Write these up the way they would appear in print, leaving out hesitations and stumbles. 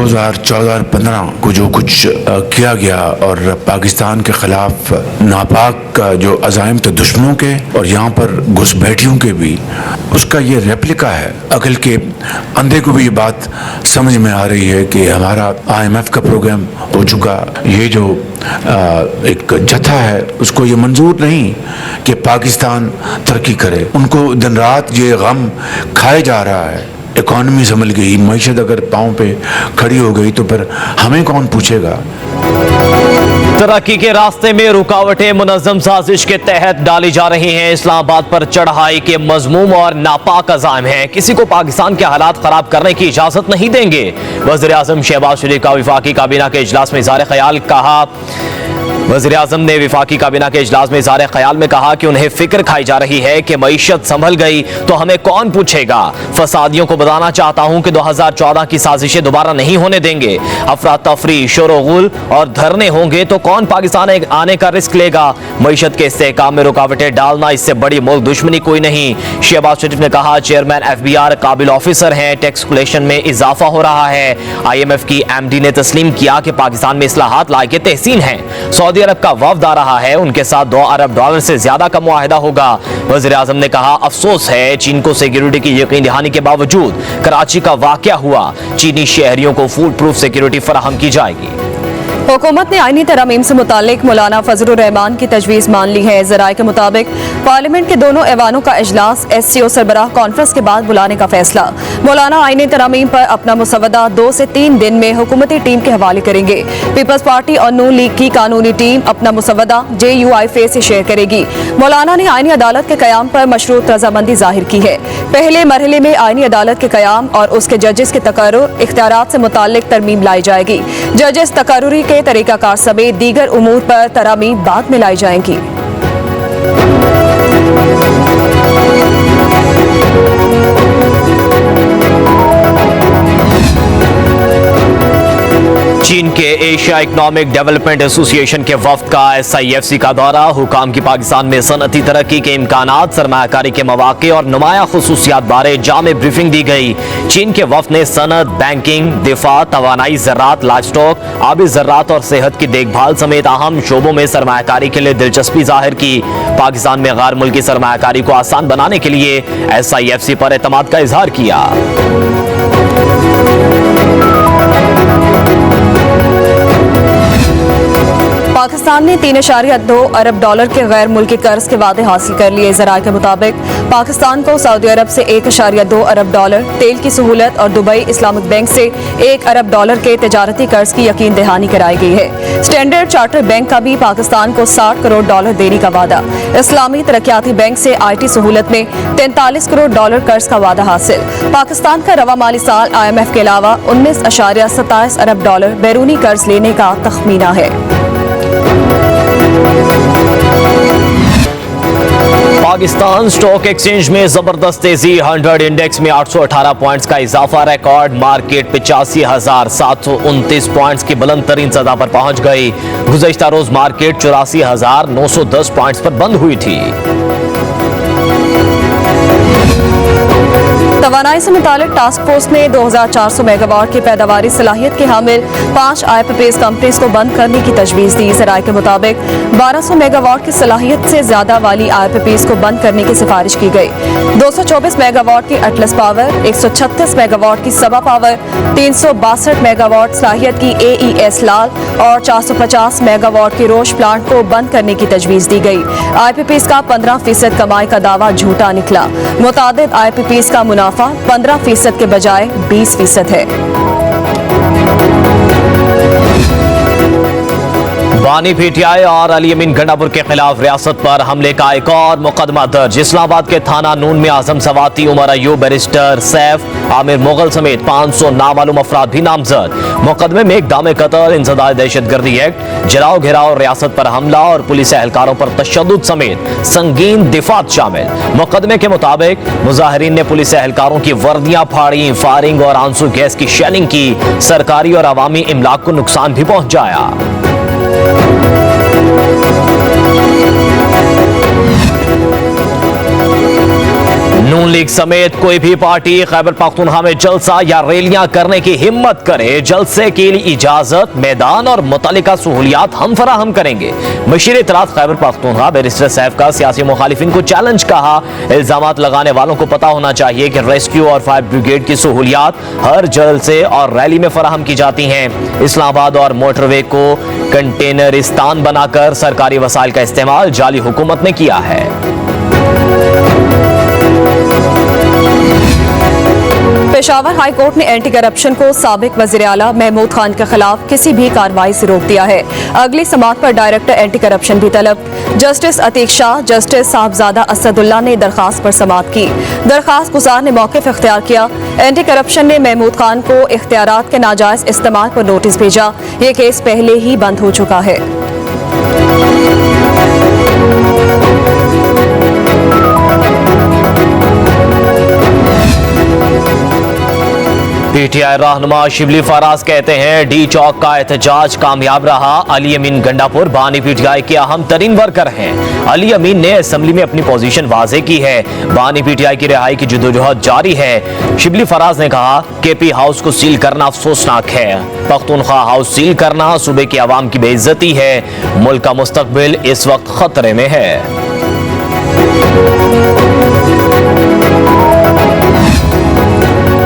2014 और 15 को जो कुछ किया गया और पाकिस्तान के खिलाफ नापाक जो अज़ाइम थे दुश्मनों के और यहाँ पर घुसपैठियों के भी, उसका ये रेप्लिका है। अकल के अंधे को भी ये बात समझ में आ रही है कि हमारा IMF का प्रोग्राम हो चुका, ये जो एक जत्था है उसको ये मंजूर नहीं कि पाकिस्तान तरक्की करे। उनको दिन रात ये गम खाया जा रहा है। इकॉनमी संभल गई, मईशत अगर पाँव पे खड़ी हो गई तो फिर हमें कौन पूछेगा। तरक्की के रास्ते में रुकावटें मुनज़्ज़म साजिश के तहत डाली जा रही हैं। इस्लामाबाद पर चढ़ाई के मज़मूम और नापाक अज़ाइम हैं। किसी को पाकिस्तान के हालात खराब करने की इजाजत नहीं देंगे। वज़ीर आज़म शहबाज शरीफ का वफाकी काबीना के इजलास में इज़हार ख्याल कहा। वज़ीर आज़म ने वफाकी काबीना के इजलास में इज़हार ख्याल में कहा कि उन्हें फिक्र खाई जा रही है कि मईशत संभल गई तो हमें कौन पूछेगा। फसादियों को बताना चाहता हूं कि 2014 की साजिशें दोबारा नहीं होने देंगे। अफरा तफरी, शोरगुल और धरने होंगे तो कौन पाकिस्तान आने का रिस्क लेगा। मईशत के इस्तेहकाम में रुकावटें डालना, इससे बड़ी मुल्क दुश्मनी कोई नहीं। शहबाज शरीफ ने कहा चेयरमैन FBR काबिल ऑफिसर हैं, टैक्स कलेक्शन में इजाफा हो रहा है। IMF की MD ने तस्लीम किया कि पाकिस्तान में इस्लाहात लायक तहसीन हैं। सऊदी अरब का वफ्द आ रहा है, उनके साथ $2 अरब से ज्यादा का मुआहिदा होगा। वज़ीर आज़म ने कहा अफसोस है चीन को सिक्योरिटी की यकीन दहानी के बावजूद कराची का वाकया हुआ। चीनी शहरियों को फूड प्रूफ सिक्योरिटी फराहम की जाएगी। हुकूमत ने आईनी तरमीम से मुतालिक मौलाना फजलुर रहमान की तजवीज़ मान ली है। ज़राए के मुताबिक पार्लियामेंट के दोनों ऐवानों का इजलास SCO सरबराह कॉन्फ्रेंस के बाद बुलाने का फैसला। मौलाना आईनी तरमीम पर अपना मुसवदा 2 से 3 दिन में हुकूमती टीम के हवाले करेंगे। पीपल्स पार्टी और नून लीग की कानूनी टीम अपना मुसवदा JUIFA से शेयर करेगी। मौलाना ने आईनी अदालत के कयाम पर मशरूत रजामंदी जाहिर की है। पहले मरहले में आईनी अदालत के कयाम और उसके जजेस के तकर्रुर इख्तियारात से मुताल्लिक तरमीम लाई जाएगी। जजेस तकर्रुरी के तरीकाकार समेत दीगर उमूर पर तरामीम बाद में लाई जाएंगी। चीन के एशिया इकोनॉमिक डेवलपमेंट एसोसिएशन के वफ्द का SIFC का दौरा। हुकाम की पाकिस्तान में सनअती तरक्की के इम्कानात, सरमायाकारी के मौके और नुमाया खुसूसियात बारे जामे ब्रीफिंग दी गई। चीन के वफ्द ने सनअत, बैंकिंग, दिफा, तवानाई, ज़राअत, लाइवस्टॉक, आबी ज़राअत और सेहत की देखभाल समेत अहम शोबों में सरमायाकारी के लिए दिलचस्पी जाहिर की। पाकिस्तान में गैर मुल्की सरमायाकारी को आसान बनाने के लिए SIFC पर एतमाद का इजहार किया। पाकिस्तान ने $3.2 अरब के गैर मुल्की कर्ज के वादे हासिल कर लिए। ज़राए के मुताबिक पाकिस्तान को सऊदी अरब से $1.2 अरब, तेल की सहूलत और दुबई इस्लामिक बैंक से $1 अरब के तजारती कर्ज की यकीन दहानी कराई गई है। स्टैंडर्ड चार्टर बैंक का भी पाकिस्तान को $60 करोड़ देने का वादा। इस्लामी तरक्याती बैंक से IT सहूलत में $43 करोड़ कर्ज का वादा हासिल। पाकिस्तान का रवा माली साल IMF के अलावा $19.27 अरब बैरूनी कर्ज लेने का तखमीना है। पाकिस्तान स्टॉक एक्सचेंज में जबरदस्त तेजी। 100 इंडेक्स में 818 पॉइंट्स का इजाफा। रिकॉर्ड मार्केट 85,729 पॉइंट्स की बुलंद तरीन सतह पर पहुंच गई। गुज़श्ता रोज मार्केट 84,910 पॉइंट्स पर बंद हुई थी। तवानाई से मुतालिक टास्क फोर्स ने 2400 मेगावाट की पैदावारी सलाहियत के हामिल 5 IPPs कंपनीज को बंद करने की तजवीज़ दी। ज़राए के मुताबिक 1200 मेगावाट की सलाहियत से ज्यादा वाली IPPs को बंद करने की सिफारिश की गई। 224 मेगावाट की अटलस पावर, 136 मेगावाट की सबा पावर, 362 मेगावाट सलाहियत की AES लाल और 450 मेगावाट की रोश प्लांट को बंद करने की तजवीज़ दी गई। IPPs का 15% कमाई का दावा झूठा निकला। मुतादिद IPPs का मुनाफा 15% के बजाय 20% है। बानी PTI और अली अमीन गंडापुर के खिलाफ रियासत पर हमले का एक और मुकदमा दर्ज। इस्लामाबाद के थाना नून में आजम सवाती, उमर अयूब, बैरिस्टर सैफ, आमिर मुगल समेत 500 नामालूम अफराद भी नामजद। मुकदमे में इक़दाम कत्ल, इंसदाद दहशतगर्दी एक्ट, जलाओ घेराव, रियासत पर हमला और पुलिस एहलकारों पर तशद्दुद समेत संगीन दिफात शामिल। मुकदमे के मुताबिक मुजाहिरीन ने पुलिस एहलकारों की वर्दियां फाड़ी, फायरिंग और आंसू गैस की शेलिंग की। सरकारी और अवामी इमलाक को नुकसान भी पहुंचाया। नून लीग समेत कोई भी पार्टी खैबर पख्तूनख्वा में जलसा या रैलियां करने की हिम्मत करे, जलसे के लिए इजाजत, मैदान और मुतल्लिका सहूलियात हम फराहम करेंगे। मशीर इत्तलात खैबर पख्तूनख्वा बैरिस्टर सैफ का सियासी मुखालिफिन को चैलेंज कहा। इल्जामात लगाने वालों को पता होना चाहिए कि रेस्क्यू और फायर ब्रिगेड की सहूलियात हर जलसे और रैली में फराहम की जाती हैं। इस्लामाबाद और मोटरवे को कंटेनरिस्तान बनाकर सरकारी वसाइल का इस्तेमाल जाली हुकूमत ने किया है। पेशावर हाई कोर्ट ने एंटी करप्शन को साबिक वजीर आला महमूद खान के खिलाफ किसी भी कार्रवाई से रोक दिया है। अगली समाअत पर डायरेक्टर एंटी करप्शन भी तलब। जस्टिस अतीक शाह, जस्टिस साहबजादा असदुल्ला ने दरखास्त पर समाअत की। दरखास्त गुजार ने मौक़िफ़ इख्तियार किया। एंटी करप्शन ने महमूद खान को इख्तियारात के नाजायज इस्तेमाल पर नोटिस भेजा। ये केस पहले ही बंद हो चुका है। पीटीआई रहनुमा शिबली फराज कहते हैं डी चौक का एहतजाज कामयाब रहा। अली अमीन गंडापुर बानी पीटीआई के अहम तरीन वर्कर हैं। अली अमीन ने असेंबली में अपनी पोजीशन वाजे की है। बानी पीटीआई की रिहाई की जद्दोजहद जारी है। शिबली फराज ने कहा केपी हाउस को सील करना अफसोसनाक है। पख्तूनख्वा हाउस सील करना सूबे की आवाम की बेइज्जती है। मुल्क का मुस्तकबिल इस वक्त खतरे में है।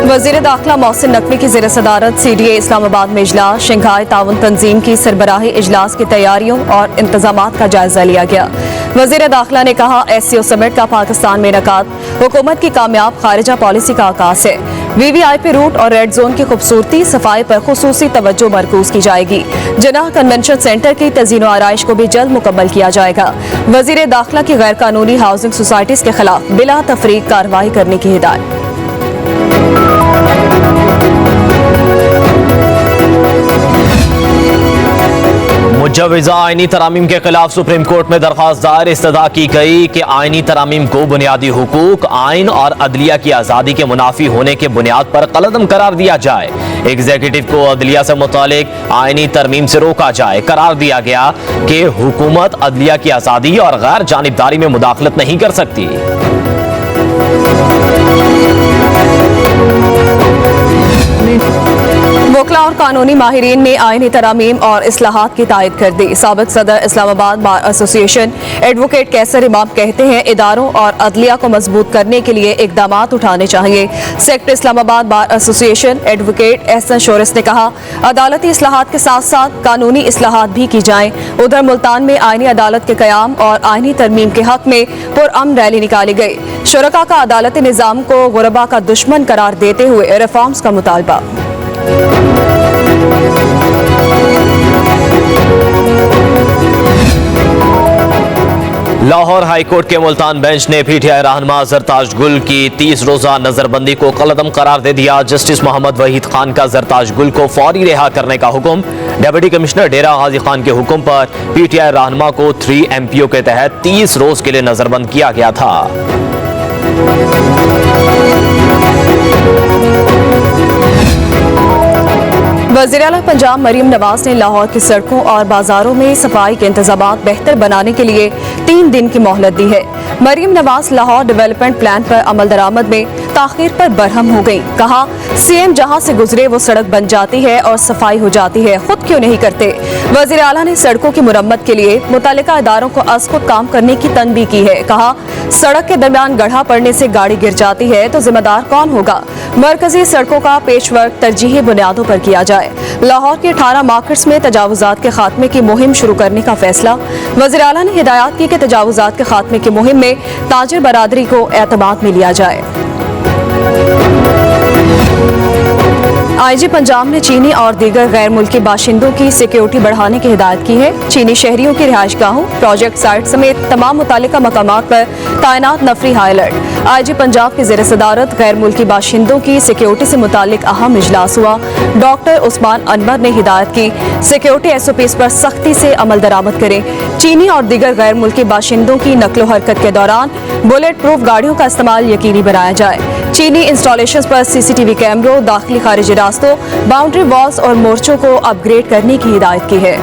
वज़ीर दाखिला मोहसिन नकवी की ज़ेर सदारत सीडीए इस्लामाबाद में इजलास, शंघाई ताउन तंजीम की सरबराही इजलास की तैयारियों और इंतजामात का जायजा लिया गया। वज़ीर दाखिला ने कहा एससीओ समिट का पाकिस्तान में इनेकाद हुकूमत की कामयाब खारिजा पॉलिसी का आगाज है। वीवीआईपी रूट और रेड जोन की खूबसूरती सफाई पर खुसूसी तवज्जो मरकूज की जाएगी। जनाह कन्वेंशन सेंटर की तज़ीन व आराइश को भी जल्द मुकम्मल किया जाएगा। वज़ीर दाखिला की गैर कानूनी हाउसिंग सोसाइटीज के खिलाफ बिला तफरीक कार्रवाई करने की हिदायत। मुजव्वज़ा आईनी तरामीम के खिलाफ सुप्रीम कोर्ट में दरखास्त दायर इस्तदा की गई कि आईनी तरामीम को बुनियादी हुकूक, आइन और अदलिया की आज़ादी के मुनाफी होने के बुनियाद पर कलअदम करार दिया जाए। एग्जीक्यूटिव को अदलिया से मुतालिक आईनी तरमीम से रोका जाए। करार दिया गया कि हुकूमत अदलिया की आज़ादी और गैर जानिबदारी में मुदाखलत नहीं कर सकती। वकला और कानूनी माहिरीन ने आईनी तरामीम और इस्लाहात की तायद कर दी। साबिक सदर इस्लामाबाद बार एसोसिएशन एडवोकेट कैसर इमाम कहते हैं इदारों और अदलिया को मजबूत करने के लिए इकदामात उठाने चाहिए। Secretary Islamabad bar association advocate Ahsan शोरस ने कहा अदालती इस्लाहात के साथ साथ कानूनी इस्लाहात भी की जाएं। उधर मुल्तान में आईनी अदालत के क़याम और आईनी तरमीम के हक में पुरअमन रैली निकाली गई। शुरका का अदालती निज़ाम को गुरबा का दुश्मन करार देते हुए रिफॉर्म्स का मुतालबा। लाहौर हाई कोर्ट के मुल्तान बेंच ने पीटीआई रहनुमा जरताज गुल की 30 रोजा नजरबंदी को कलअदम करार दे दिया। जस्टिस मोहम्मद वहीद खान का जरताज गुल को फौरी रिहा करने का हुक्म। डिप्टी कमिश्नर डेरा गाजी खान के हुक्म पर पीटीआई रहनुमा को 3 MPO के तहत 30 रोज के लिए नजरबंद किया गया था। वज़ीर आला पंजाब मरीम नवाज ने लाहौर की सड़कों और बाजारों में सफाई के इंतजामात बेहतर बनाने के लिए 3 दिन की मोहलत दी है। मरीम नवाज लाहौर डेवलपमेंट प्लान पर अमल दरामद में ताखीर पर बरहम हो गई। कहा सीएम जहां से गुजरे वो सड़क बन जाती है और सफाई हो जाती है, खुद क्यों नहीं करते। वज़ीर आला ने सड़कों की मुरम्मत के लिए मुतल्लिका इदारों को अज़ खुद काम करने की तनबीह की है। कहा सड़क के दरमियान गड्ढा पड़ने से गाड़ी गिर जाती है तो जिम्मेदार कौन होगा। मरकजी सड़कों का पेचवर्क तरजीही बुनियादों पर किया जाए। लाहौर के 18 मार्केट्स में तजावुजात के खात्मे की मुहिम शुरू करने का फैसला। वज़ीर आला ने हिदायत की कि तजावुजात के खात्मे की मुहिम में ताजिर बरादरी को एतमाद में लिया जाए। आईजी पंजाब ने चीनी और दीगर गैर मुल्की बाशिंदों की सिक्योरिटी बढ़ाने की हिदायत की है। चीनी शहरियों की रिहाइशगाहों, प्रोजेक्ट साइट समेत तमाम मुतालिका मकामात पर तैनात नफरी हाई अलर्ट। आईजी पंजाब की ज़ेर सदारत गैर मुल्की बाशिंदों की सिक्योरिटी से मुतालिक अहम इजलास हुआ। डॉक्टर उस्मान अनवर ने हिदायत की सिक्योरिटी SOPs पर सख्ती से अमल दरामद करें। चीनी और दीगर गैर मुल्की बाशिंदों की नकलो हरकत के दौरान बुलेट प्रूफ गाड़ियों का इस्तेमाल यकीनी बनाया जाए। चीनी इंस्टॉलेशंस पर CCTV कैमरों, दाखिली खारिजी रास्तों, बाउंड्री वॉल्स और मोर्चों को अपग्रेड करने की हिदायत की है।